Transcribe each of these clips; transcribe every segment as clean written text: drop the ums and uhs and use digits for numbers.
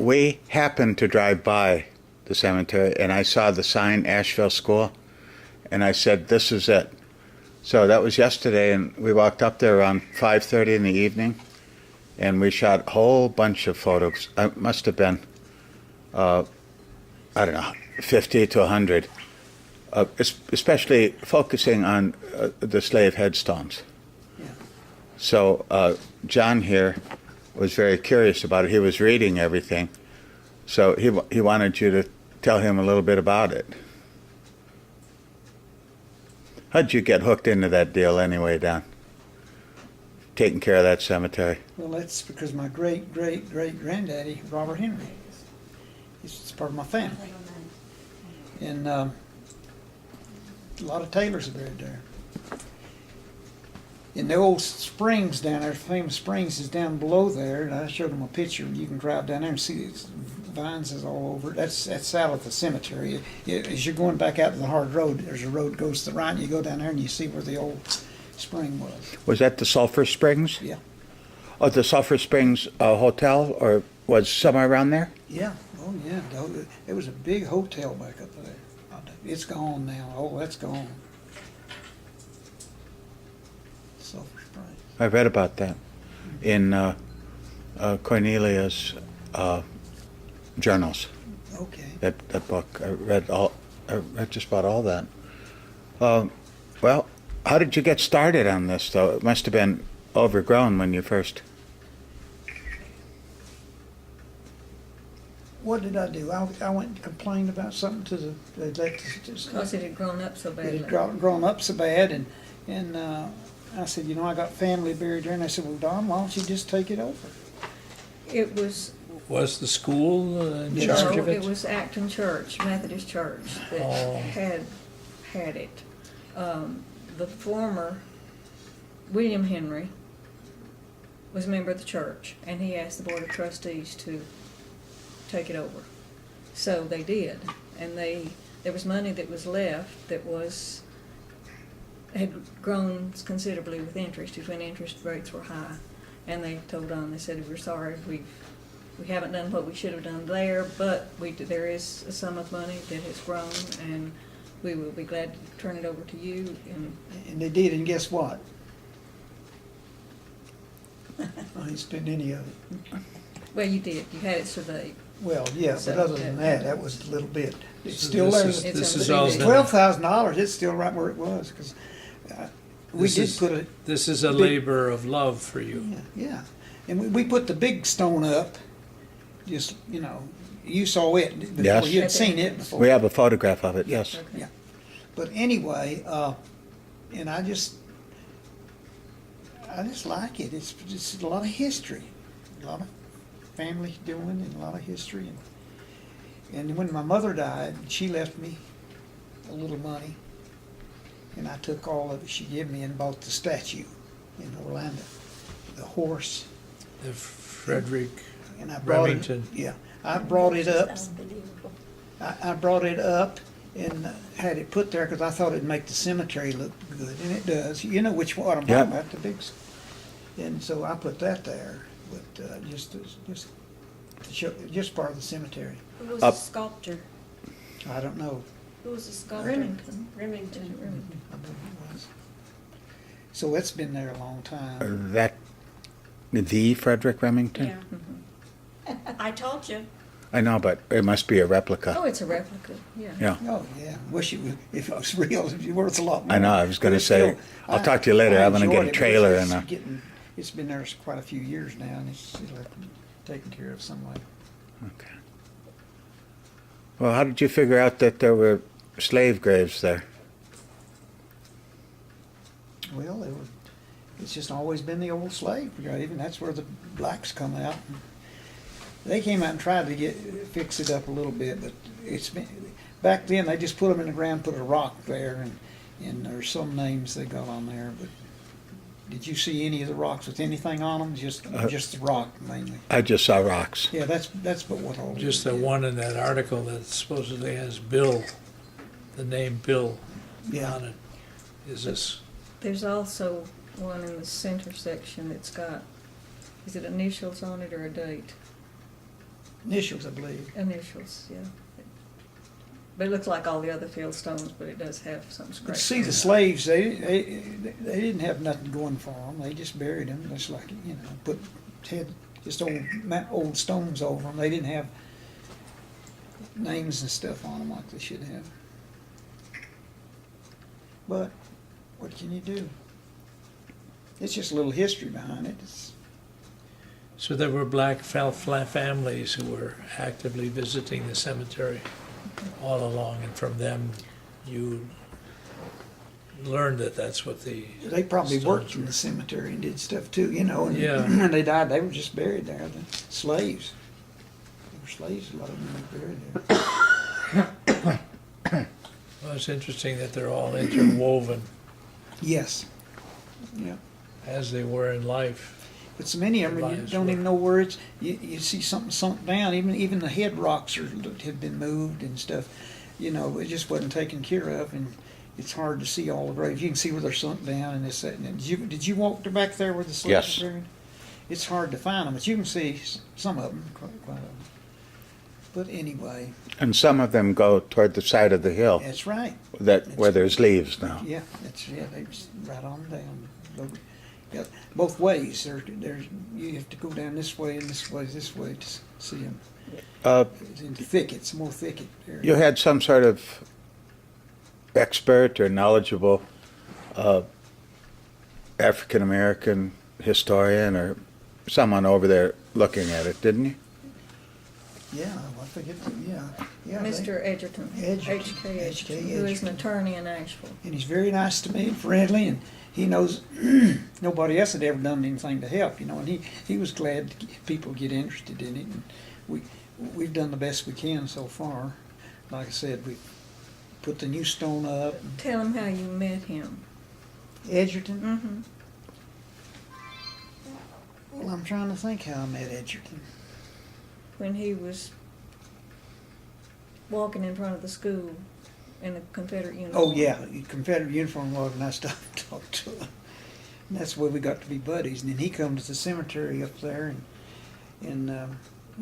we happened to drive by the cemetery, and I saw the sign Asheville School, and I said, "This is it." So that was yesterday, and we walked up there around 5:30 in the evening, and we shot a whole bunch of photos. It must have been, I don't know, 50 to 100, especially focusing on the slave headstones. Yeah. So John here was very curious about it. He was reading everything, so he wanted you to tell him a little bit about it. How'd you get hooked into that deal anyway, Don? Taking care of that cemetery. Well, that's because my great-great-great-granddaddy, Robert Henry, it's part of my family. And a lot of Taylors are buried there. And the old springs down there, famous springs is down below there, and I showed them a picture. You can drive down there and see these vines is all over. That's out of the cemetery. As you're going back out to the hard road, there's a road that goes to the right, and you go down there and you see where the old spring was. Was that the Sulphur Springs? Yeah. Oh, the Sulphur Springs Hotel, or was somewhere around there? Yeah. Oh, yeah. It was a big hotel back up there. It's gone now. Oh, that's gone. Sulphur Springs. I read about that in Cornelia's journals. Okay. That book. I read just about all that. Well, how did you get started on this, though? It must have been overgrown when you first. What did I do? I went and complained about something to the Because it had grown up so it badly. had grown up so bad, and I said, I got family buried there, and I said, well, Don, why don't you just take it over? It was, Was the school in Yeah. charge no, of it it? was Acton Church, Methodist Church, that Oh. had it. The former William Henry was a member of the church, and he asked the Board of Trustees to take it over. So they did, and there was money that was left that had grown considerably with interest when interest rates were high. And they told Don, they said, we're sorry, we haven't done what we should have done there, but there is a sum of money that has grown, and we will be glad to turn it over to you. And they did, and guess what? I didn't spend any of it. Well, you did, you had it surveyed. Well, yeah, but So, other than that was a little bit. It's So still this there. is- It's This on is the all DVD. $12,000, it's still right where it was, because we This did is- put a, This is a big- labor of love for you. yeah. And we put the big stone up, just, you saw it before, Yes. you had seen it before. We have a photograph of it. Yes. Okay. Yeah. But anyway, and I just like it. It's just a lot of history, a lot of family doing, and a lot of history. And when my mother died, she left me a little money, and I took all of it she gave me and bought the statue in Orlando, the horse, The Frederick and I brought Remington. it. Yeah, I brought it up. Unbelievable. I brought it up and had it put there because I thought it'd make the cemetery look good, and it does. You know what I'm Yeah. talking about, the big. And so I put that there, but just to show, just part of the cemetery. Who was Up. a sculptor? I don't know. Who was a sculptor? Remington. Remington. I believe it was. So it's been there a long time. That the Frederick Remington. Yeah. I told you. I know, but it must be a replica. Oh, it's a replica, yeah. Yeah. Oh yeah, wish it was. If it was real, it'd be worth a lot more. I know, I was gonna But it's say, still- I'll talk to you later. I'm gonna enjoyed get a it, but trailer it's and It's been there quite a few years now, and it'll have to be taken care of some way. Okay. Well, how did you figure out that there were slave graves there? Well, it's just always been the old slave grave, and that's where the blacks come out. They came out and tried to fix it up a little bit, but it's been, back then they just put them in the ground, put a rock there, and there's some names they got on there, but did you see any of the rocks with anything on them? Just the rock mainly. I just saw rocks. Yeah, that's but what all. Just the one in that article that supposedly has Bill, the name Bill Yeah. on it. Is this, There's also one in the center section that's got, is it initials on it or a date? Initials, I believe. initials, yeah. But it looks like all the other field stones, but it does have some But scratches. see, the slaves, they didn't have nothing going for them. They just buried them, just like, you know, had just old stones over them. They didn't have names and stuff on them like they should have. But what can you do? It's just a little history behind it. So there were black families who were actively visiting the cemetery all along, and from them you learned that that's what the They probably stones worked in were. the cemetery and did stuff too, you know. And Yeah. when they died, they were just buried there. The slaves. They were slaves, a lot of them were buried there. Well, it's interesting that they're all interwoven Yes. Yeah. as they were in life. But so many of them, you Lives don't were. even know where it's, you see something sunk down, even the head rocks have been moved and stuff. You know, it just wasn't taken care of, and it's hard to see all the graves. You can see where they're sunk down and this, that, and that. Did you walk to back there where the slaves Yes. were buried? It's hard to find them, but you can see some of them, quite a them. But anyway, And some of them go toward the side of the hill that's right. where there's leaves now. Yeah, they just right on down. Yeah, both ways. There's you have to go down this way and this way to see them. Uh, It's in thickets, more thicket area. You had some sort of expert or knowledgeable African American historian or someone over there looking at it, didn't you? Yeah, I forget. Yeah. Mr. Edgerton, Edgerton, H.K. H.K. Edgerton, who is an Edgerton. attorney in Asheville. And he's very nice to me and friendly, and he knows nobody else had ever done anything to help, you know. And he was glad to people get interested in it, and we've done the best we can so far. Like I said, we put the new stone up. Tell him how you met him. Edgerton. Mm-hmm. Well, I'm trying to think how I met Edgerton. When he was walking in front of the school in a Confederate uniform. Oh yeah, Confederate uniform was, and I stopped and talked to him. And that's where we got to be buddies. And then he come to the cemetery up there, and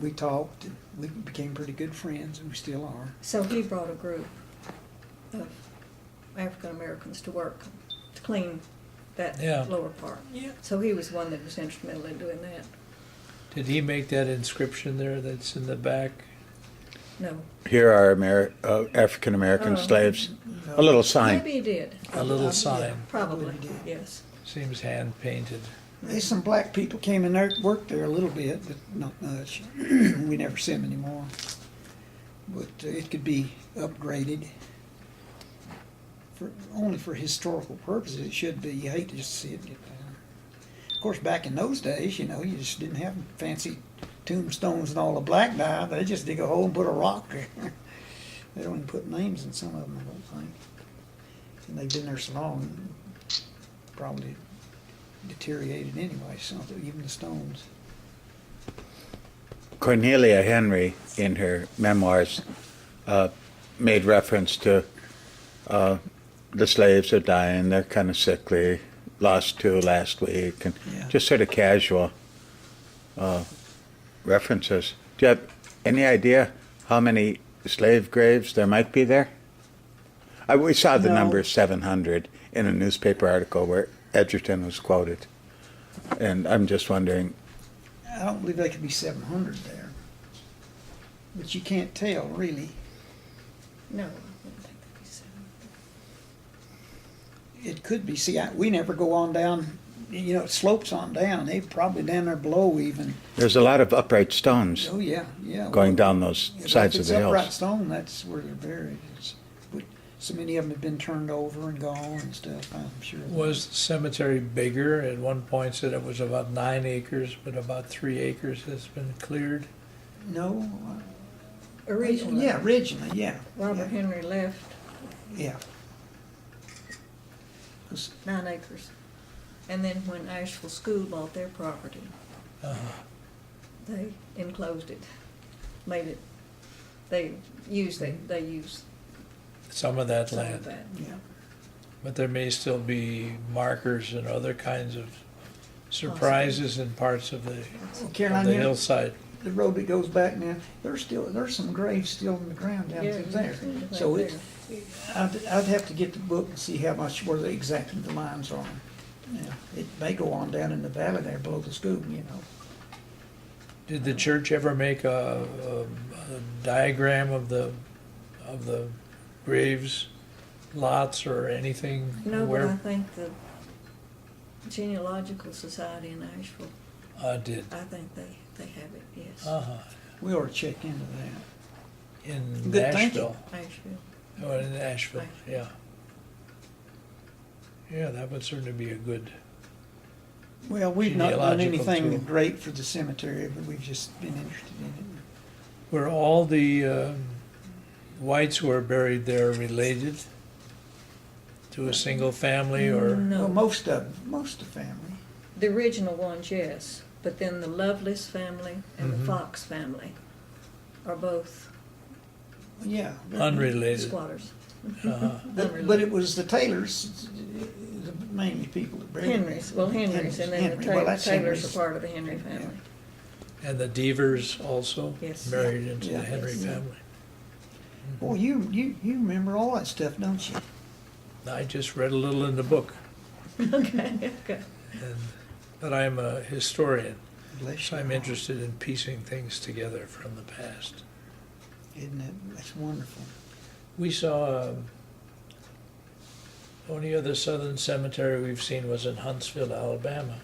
we talked, and we became pretty good friends, and we still are. So he brought a group of African Americans to work to clean that Yeah. lower part. Yeah. So he was one that was instrumental in doing that. Did he make that inscription there that's in the back? No. Here are African American Oh. slaves. A little sign. Maybe he did. A little sign. Probably. he did. Yes. Seems hand painted. There's some black people came in there, worked there a little bit, but not much. We never see them anymore. But it could be upgraded. Only for historical purposes, it should be. You hate to just see it get down. Of course, back in those days, you know, you just didn't have fancy tombstones and all the black dye. They just dig a hole and put a rock there. They don't even put names in some of them, I don't think. And they've been there so long, probably deteriorated anyway, so even the stones. Cornelia Henry, in her memoirs, made reference to the slaves are dying, they're kind of sickly, lost two last week, and Yeah. just sort of casual references. Do you have any idea how many slave graves there might be there? We saw the No. number 700 in a newspaper article where Edgerton was quoted. And I'm just wondering, I don't believe there could be 700 there. But you can't tell, really. No. I wouldn't think that'd be seven. It could be. See, we never go on down, you know, it slopes on down. They probably down there below even. there's a lot of upright stones Oh, yeah, yeah. going down those If sides of it's the upright hills. stone, that's where they're buried. But so many of them have been turned over and gone and stuff, I'm sure. Was the cemetery bigger? At one point said it was about 9 acres, but about 3 acres has been cleared. No. Originally. Yeah, originally, yeah. Robert yeah. Henry left Yeah. 'Cause 9 acres. And then when Asheville School bought their property, they enclosed it, made it, they used Some of that some of land. that. Yeah. But there may still be markers and other kinds of surprises in parts of the Well, Caroline, you know, hillside. the road that goes back now, there's some graves still in the ground down Yeah, through there. right So there. I'd have to get the book and see how much, where exactly the lines are. Yeah, it may go on down in the valley there below the school, you know. Did the church ever make a diagram of the graves, lots, or anything? No, but where I think the Genealogical Society in Asheville, did? I think they have it, yes. Uh-huh. We ought to check into that. In Good thinking. Nashville. Asheville. Oh, in Nashville, Asheville. yeah. Yeah, that would certainly be a good, Well, we've not done Genealogical anything tool. great for the cemetery, but we've just been interested in it. were all the whites who are buried there related to a single family, or? Well, No, most of family. the original ones, yes, but then the Lovelace family and the Mhm. Fox family are both Yeah. Unrelated. squatters. Uh-huh. But it was the Taylors, the mainly people that buried. Henrys, well, Henrys, and then the Henry. Well, that's Taylors Henry's. are part of the Henry family. And the Devers also Yes. married into Yeah. the Henry Yes. family. Boy, you remember all that stuff, don't you? I just read a little in the book, Okay, okay. but I'm a historian, Bless so you. I'm interested in piecing things together from the past. Isn't it? That's wonderful. We saw, only other southern cemetery we've seen was in Huntsville, Alabama.